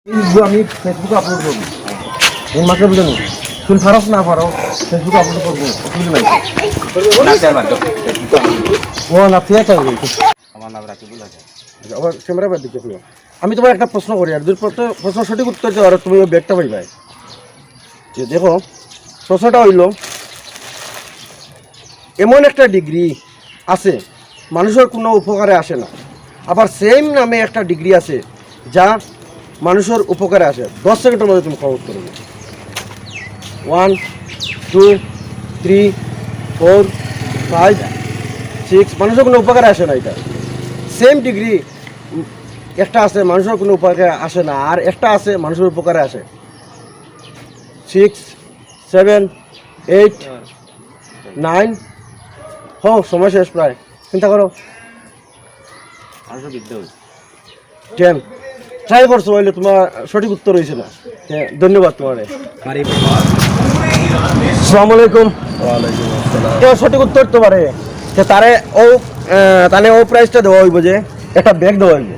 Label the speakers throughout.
Speaker 1: আমি ফেসবুকে আপলোড করবো এই মাকে বলে নি তুমি ফারস না পারো ফেসবুকে আপলোড করবো ও না ঠিক আছে
Speaker 2: আমার নাম রাকিবুল হাসান।
Speaker 1: আবার ক্যামেরা ব্যাগ দিকে আমি তোমার একটা প্রশ্ন করি আর দুই প্রশ্ন সঠিক উত্তর দেওয়ার তুমি ওই ব্যাগটা পাইবাই যে দেখো প্রশ্নটা হইল এমন একটা ডিগ্রি আছে মানুষের কোনো উপকারে আসে না আবার সেম নামে একটা ডিগ্রি আছে যা মানুষের উপকারে আসে 10 সেকেন্ডের মধ্যে তুমি খাওয়া উত্তর হবে 1 2 3 4 5 6 মানুষের কোনো উপকারে আসে না এটা সেম ডিগ্রি একটা আছে মানুষের কোনো উপকারে আসে না আর একটা আছে মানুষের উপকারে আসে 6 7 8 9 সময় শেষ প্রায় চিন্তা করো
Speaker 2: মানুষের বিদ্যা হয়েছে
Speaker 1: 10 ট্রাই করছো হইলে তোমার সঠিক উত্তর হয়েছে না ধন্যবাদ তোমার আসসালামু আলাইকুম কেউ সঠিক উত্তর তো পারে তারে ও তাহলে ও প্রাইজটা দেওয়া হইব যে একটা ব্যাগ দেওয়া হইব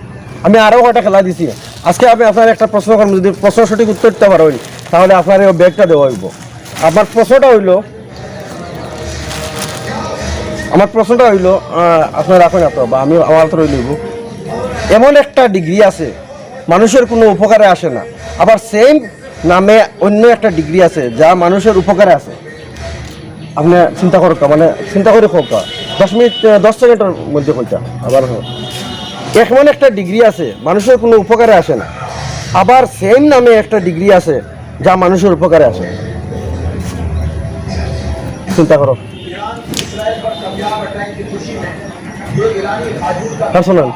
Speaker 1: আমি আরও কটা খেলা দিছি আজকে আমি আপনার একটা প্রশ্ন করবো যদি প্রশ্ন সঠিক উত্তর দিতে পারেন তাহলে আপনার এই ব্যাগটা দেওয়া হইব আমার প্রশ্নটা হইল আপনার রাখেন আপনার বা আমি আমার তো রইল এমন একটা ডিগ্রি আছে মানুষের কোনো উপকারে আসে না আবার সেম নামে অন্য একটা ডিগ্রি আছে যা মানুষের উপকারে আছে আপনি চিন্তা করো মানে চিন্তা করে হোক 10 মিনিট 10 সেকেন্ডের মধ্যে কইটা আবার এমন একটা ডিগ্রি আছে মানুষের কোনো উপকারে আসে না আবার সেম নামে একটা ডিগ্রি আছে যা মানুষের উপকারে আসে চিন্তা করো শোনেন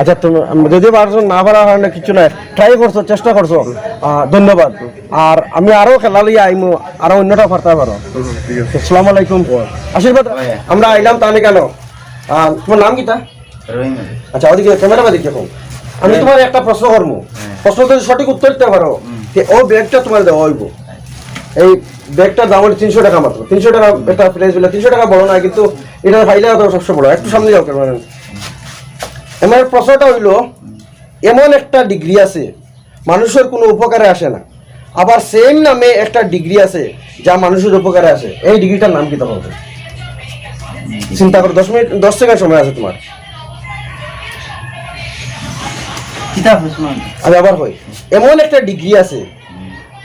Speaker 1: আচ্ছা তুমি যদি পারছো না পারা হয় না কিছু নাই ট্রাই করছো চেষ্টা করছো ধন্যবাদ আর আমি আরও খেলা লইয়া আইমু আরো অন্যটা পারতে পারো আসসালামু আলাইকুম আশীর্বাদ আমরা আইলাম তাহলে কেন তোমার নাম কিটা আচ্ছা ওদিকে ক্যামেরা বা দিকে আমি তোমার একটা প্রশ্ন করবো প্রশ্ন যদি সঠিক উত্তর দিতে পারো ও ব্যাগটা তোমার দেওয়া হইব এই ব্যাগটার দাম হলো 300 টাকা মাত্র 300 টাকা একটা প্রাইস বলে 300 টাকা বড় না কিন্তু এটা ফাইলে সবচেয়ে বড় একটু সামনে যাও কেন আমার প্রশ্নটা হইল এমন একটা ডিগ্রি আছে মানুষের কোনো উপকারে আসে না আবার সেম নামে একটা ডিগ্রি আছে যা মানুষের উপকারে আসে এই ডিগ্রিটার নাম কি তখন চিন্তা করো 10 মিনিট 10 সেকেন্ড সময় আছে তোমার আমি আবার হই এমন একটা ডিগ্রি আছে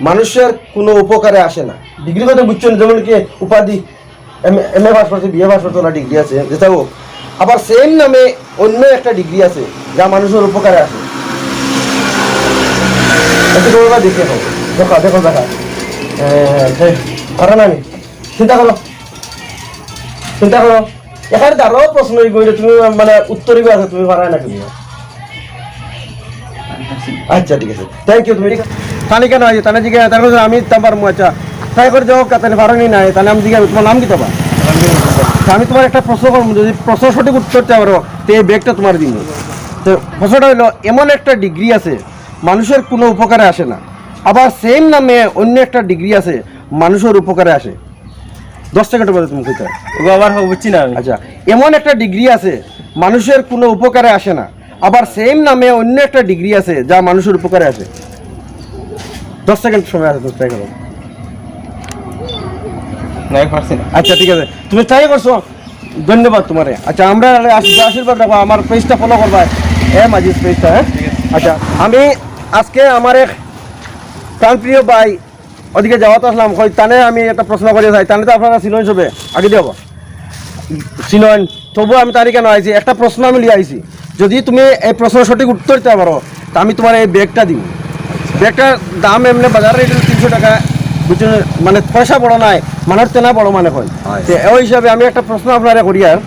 Speaker 1: মানুষের কোনো উপকারে আসে না ডিগ্রি কথা বুঝছেন যেমন কি উপাধি এম এ পাস করছে বিএ পাস করছে ওরা ডিগ্রি আছে যেটাও আবার সেম নামে অন্য একটা ডিগ্রি আছে যা মানুষের উপকারে আসে দেখে দেখো দেখো দেখা পারো না আমি চিন্তা করো এখানে আরো প্রশ্ন গইলে তুমি মানে উত্তরই আছে তুমি পারা না তুমি আচ্ছা ঠিক আছে থ্যাংক ইউ তুমি তাহলে কেন আছে তাহলে জিজ্ঞাসা তারপর আমি তোমার আচ্ছা ট্রাই করে যাও তাহলে পারোনি নাই তাহলে আমি জিজ্ঞাসা তোমার নাম কি তোমার আমি তোমার একটা প্রশ্ন করবো যদি প্রশ্ন সঠিক উত্তর দিতে পারো তো এই ব্যাগটা তোমার দিন তো প্রশ্নটা হলো এমন একটা ডিগ্রি আছে মানুষের কোনো উপকারে আসে না আবার সেম নামে অন্য একটা ডিগ্রি আছে মানুষের উপকারে আসে 10 সেকেন্ডের মধ্যে তুমি কইতে
Speaker 2: আবার বুঝছি না
Speaker 1: আচ্ছা এমন একটা ডিগ্রি আছে মানুষের কোনো উপকারে আসে না আবার সেম নামে অন্য একটা ডিগ্রি আছে যা মানুষের উপকারে আসে 10 সেকেন্ড সময় আছে তুমি ট্রাই করো আচ্ছা ঠিক আছে তুমি ট্রাই করছো ধন্যবাদ তোমারে আচ্ছা আমরা আশীর্বাদ রাখবো আমার পেজটা ফলো করবা মাজিদ পেজটা হ্যাঁ আচ্ছা আমি আজকে আমার এক প্রাণপ্রিয় ভাই ওদিকে যাওয়াতে আসলাম তানে আমি একটা প্রশ্ন করে চাই তাহলে তো আপনারা সিলন সবে আগে দেব সিলন তবুও আমি তারিখে কেন আইছি একটা প্রশ্ন আমি লিয়ে আইছি যদি তুমি এই প্রশ্নের সঠিক উত্তর দিতে পারো তা আমি তোমার এই ব্যাগটা দিব ব্যাগটার দাম এমনি বাজার রেট 300 টাকা বুঝছেন মানে পয়সা বড় নাই মানুষ তেনা বড় মানে হয় ওই হিসাবে আমি একটা প্রশ্ন আপনারা করি আর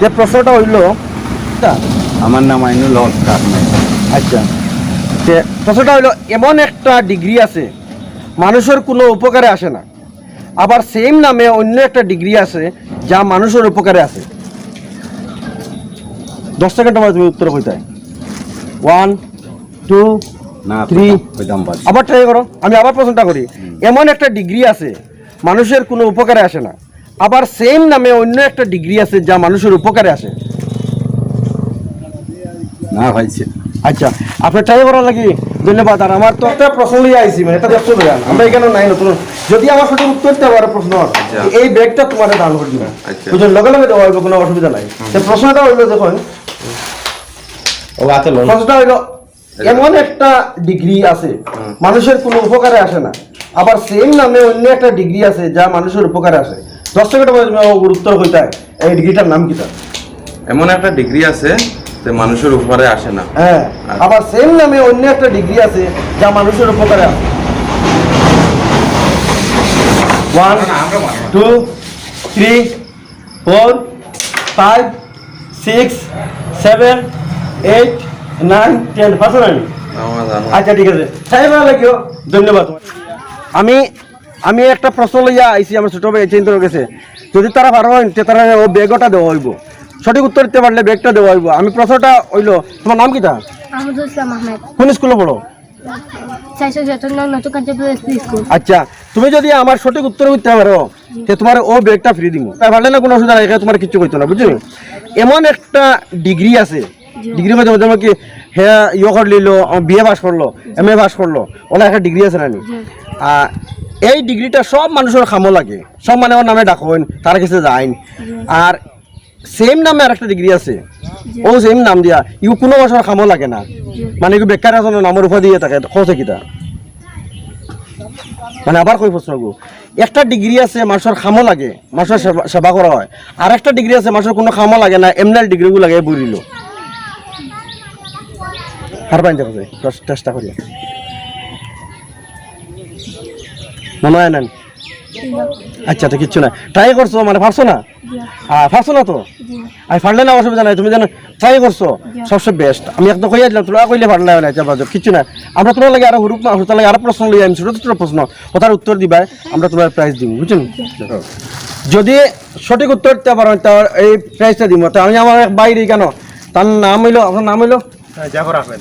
Speaker 1: যে প্রশ্নটা হইল
Speaker 2: আমার নাম আইনুল হক।
Speaker 1: আচ্ছা যে প্রশ্নটা হইল এমন একটা ডিগ্রি আছে মানুষের কোনো উপকারে আসে না আবার সেম নামে অন্য একটা ডিগ্রি আছে যা মানুষের উপকারে আছে 10 সেকেন্ডের মধ্যে তুমি উত্তর কইতে 1 2 3 আবার ট্রাই করো আমি আবার প্রশ্নটা করি এমন একটা ডিগ্রি আছে মানুষের কোনো উপকারে আসে না আবার সেম নামে অন্য একটা ডিগ্রি আছে যা মানুষের উপকারে আসে
Speaker 2: না ভাইছে
Speaker 1: আচ্ছা আপনি ট্রাই করার লাগি ধন্যবাদ। আর আমার তো একটা প্রশ্ন লিয়ে আইছি, মানে এটা দেখতে পারেন আমরা এখানে নাই নতুন, যদি আমার সঠিক উত্তর দিতে পারে প্রশ্ন, এই ব্যাগটা তোমাদের দান করে দিবেন, বুঝলেন, লগে লগে দেওয়া হইবে, কোনো অসুবিধা নাই। তো প্রশ্নটা হইলো দেখুন, প্রশ্নটা হইলো এমন একটা ডিগ্রি আছে মানুষের কোনো উপকারে আসে না, আবার সেম নামে অন্য একটা ডিগ্রি আছে যা মানুষের উপকারে আসে। 10 সেকেন্ড উত্তর হইতে এই ডিগ্রিটার নাম কিটা?
Speaker 3: এমন একটা ডিগ্রি আছে যে মানুষের উপরে আসে না।
Speaker 1: হ্যাঁ, আবার সেম নামে অন্য একটা ডিগ্রি আছে যা মানুষের উপকারে আসে। 1 2 3 4 5 6 7 8 9 10 পার্সোনালি। আচ্ছা ঠিক আছে, সাহেব লাগিও ধন্যবাদ। আমি একটা প্রশ্ন লইয়া আইছি, আমার ছোট ভাই চিন্তা গেছে, যদি তারা পারো তে তারা ও ব্যাগটা দেওয়া হইব, সঠিক উত্তর দিতে পারলে ব্যাগটা দেওয়া হইব। আমি প্রশ্নটা হইলো, তোমার নাম কিটা?
Speaker 4: আহমদুল ইসলাম আহমেদ,
Speaker 1: কোন স্কুলে পড়ো?
Speaker 4: 457 নতুন কাঞ্চনপুর স্কুল।
Speaker 1: আচ্ছা, তুমি যদি আমার সঠিক উত্তর দিতে পারো তে তোমার ও ব্যাগটা ফ্রি দিব, পারলে না কোনো অসুবিধা নাই, এখানে তোমার কিছু কইতো না, বুঝলি। এমন একটা ডিগ্রি আছে, ডিগ্রি মধ্যে যেমন কি হ্যাঁ ইয়ে করে নিল, বিএ পাস করলো, এমএ পাস করলো, ওলা একটা ডিগ্রি আছে নানি। এই ডিগ্রিটা সব মানুষের কামো লাগে, সব মানে ওর নামে ডাকেন, তার কাছে যাইন। আর সেম নামে আর একটা ডিগ্রি আছে, ও সেম নাম দিয়া ইউ কোনো বছর কামো লাগে না, মানে ইউ বেকার আছে নামের উপর দিয়ে থাকে, খোঁজে কিটা মানে। আবার কই প্রশ্ন গো, একটা ডিগ্রি আছে মানুষের খামো লাগে, মানুষের সেবা করা হয়, আর একটা ডিগ্রি আছে মানুষের কোনো খামো লাগে না, এমনাল ডিগ্রিগুলো লাগে বুঝিল। হার পাইতে হবে, চেষ্টা করি, মনে হয় না? আচ্ছা তো কিচ্ছু না, ট্রাই করছো মানে পারছো না? পারছো না তো, আমি পারলে না অসুবিধা নাই, তুমি জানো ট্রাই করছো সবচেয়ে বেস্ট। আমি একদম কইয়া দিলাম, তোরা কইলে পারলে না, কিচ্ছু না। আমরা তোমার লাগে আরো হুরুপ লাগে আরো প্রশ্ন লই, আমি ছোট ছোট প্রশ্ন, ওটার উত্তর দিবা, আমরা তোমার প্রাইজ দিব, বুঝছেন। যদি সঠিক উত্তর দিতে পারো তার এই প্রাইজটা দিব। তো আমি আমার এক বাইরে কেন, তার নাম হইলো, আপনার নাম হইলো
Speaker 2: জাফর আহমেদ।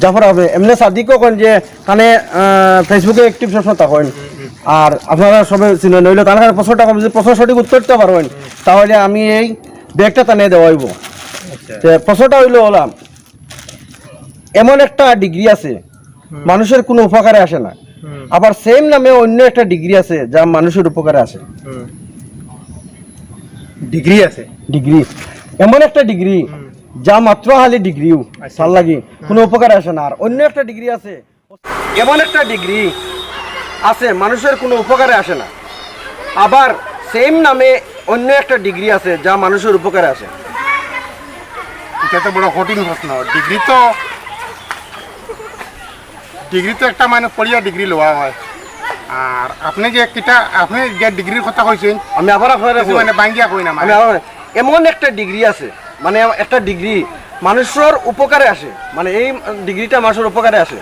Speaker 1: জাফর হবে, এমনি সাদিকও কেন যে তাহলে ফেসবুকে অ্যাক্টিভ সবসময় থাকেন, আর আপনারা সবাই চিনে নইলে তার প্রশ্নটা যদি প্রশ্ন সঠিক উত্তর দিতে পারবেন তাহলে আমি এই ব্যাগটা টানে দেওয়া হইব। প্রশ্নটা হইলো হলাম, এমন একটা ডিগ্রি আছে মানুষের কোনো উপকারে আসে না, আবার সেম নামে অন্য একটা ডিগ্রি আছে যা মানুষের উপকারে আসে।
Speaker 2: ডিগ্রি আছে,
Speaker 1: ডিগ্রি, এমন একটা ডিগ্রি যা মাত্র হালি ডিগ্রিও ভাল লাগি কোনো উপকারে আসে না, আর অন্য একটা ডিগ্রি আছে, এমন একটা ডিগ্রি আছে মানুষের কোনো উপকারে আসে না, আবার সেম নামে অন্য একটা ডিগ্রি আছে যা মানুষের উপকারে আসে।
Speaker 5: এটা তো বড় কঠিন প্রশ্ন। ডিগ্রি তো একটা মানে পড়িয়া ডিগ্রি লওয়া হয়, আর আপনি যে ডিগ্রির কথা কইছেন
Speaker 1: আমি আবার
Speaker 5: মানে বাঙ্গিয়া কই না, মানে
Speaker 1: এমন একটা ডিগ্রি আছে, মানে একটা ডিগ্রি মানুষের উপকারে আসে, মানে এই ডিগ্রিটা মানুষের উপকারে আসে,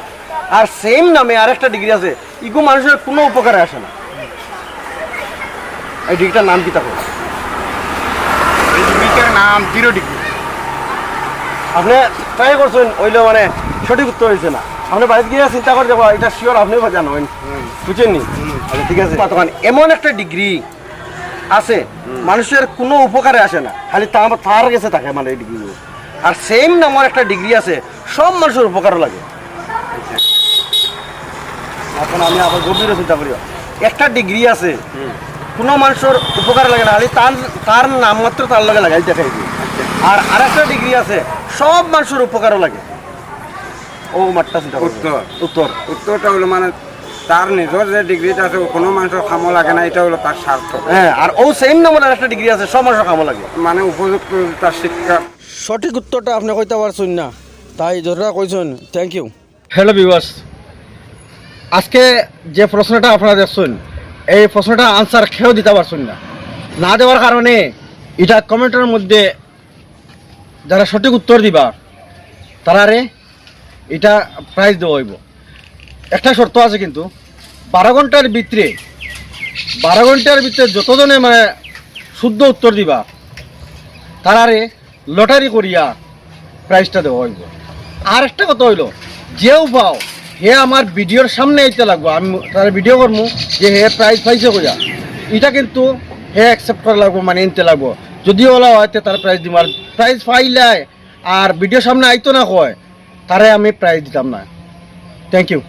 Speaker 1: আর সেম নামে আর একটা ডিগ্রি আছে ইগো মানুষের কোনো উপকারে আসে না। এই ডিগ্রিটার নাম কি থাকে?
Speaker 5: এই ডিগ্রিটার নাম 0 ডিগ্রি।
Speaker 1: আপনি ট্রাই করছেন ওইলো, মানে সঠিক উত্তর হয়েছে না, আপনি বাড়িতে গিয়ে চিন্তা করে যাবো, এটা শিওর আপনিও জানেন, বুঝছেন নি? আচ্ছা ঠিক আছে, তখন এমন একটা ডিগ্রি আছে মানুষের কোনো উপকারে আসে না, খালি তার কাছে থাকে, মানে এই ডিগ্রিগুলো। আর সেম নামের একটা ডিগ্রি আছে সব মানুষের উপকারও লাগে। এখন আমি আবার গভীরে চিন্তা করি, একটা ডিগ্রি আছে কোনো মানুষের উপকারে লাগে না, খালি তার নাম মাত্র তার লগে লাগাই দেখাই দিই। আর আরেকটা ডিগ্রি আছে সব মানুষের উপকারও লাগে। ও মাঠটা চিন্তা করি।
Speaker 2: উত্তরটা হলো মানে তার নিজের যে ডিগ্রিটা আছে কোনো মানুষের কামো লাগে না, এটা হলো তার স্বার্থ।
Speaker 1: হ্যাঁ, আর ও সেম নামের আরেকটা ডিগ্রি আছে সব মানুষের কামও লাগে,
Speaker 2: মানে উপযুক্ত তার শিক্ষা।
Speaker 1: সঠিক উত্তরটা আপনি কইতে পারছেন না, তাই যতটা কইছেন থ্যাংক ইউ।
Speaker 6: হ্যালো ভিউয়ার্স, আজকে যে প্রশ্নটা আপনারা দেখছেন এই প্রশ্নটা আনসার খেয়েও দিতে পারছেন না দেওয়ার কারণে এটা কমেন্টের মধ্যে যারা সঠিক উত্তর দিবা তারারে এটা প্রাইজ দেওয়া হইব। একটা শর্ত আছে কিন্তু 12 ঘন্টার ভিতরে যতজনে মানে শুদ্ধ উত্তর দিবা তারারে লটারি করিয়া প্রাইজটা দেওয়া হইব। আর একটা কথা হইল, যেও পাও হে আমার ভিডিওর সামনে আইতে লাগবো, আমি তার ভিডিও করবো যে হে প্রাইজ পাইছে কইয়া, এটা কিন্তু হে অ্যাকসেপ্ট করা লাগবো, মানে নিতে লাগবো। যদি ওলা হয় তার প্রাইজ দিব, আর প্রাইজ পাইলাই আর ভিডিওর সামনে আইতো না কয় তারে আমি প্রাইজ দিতাম না। Thank you.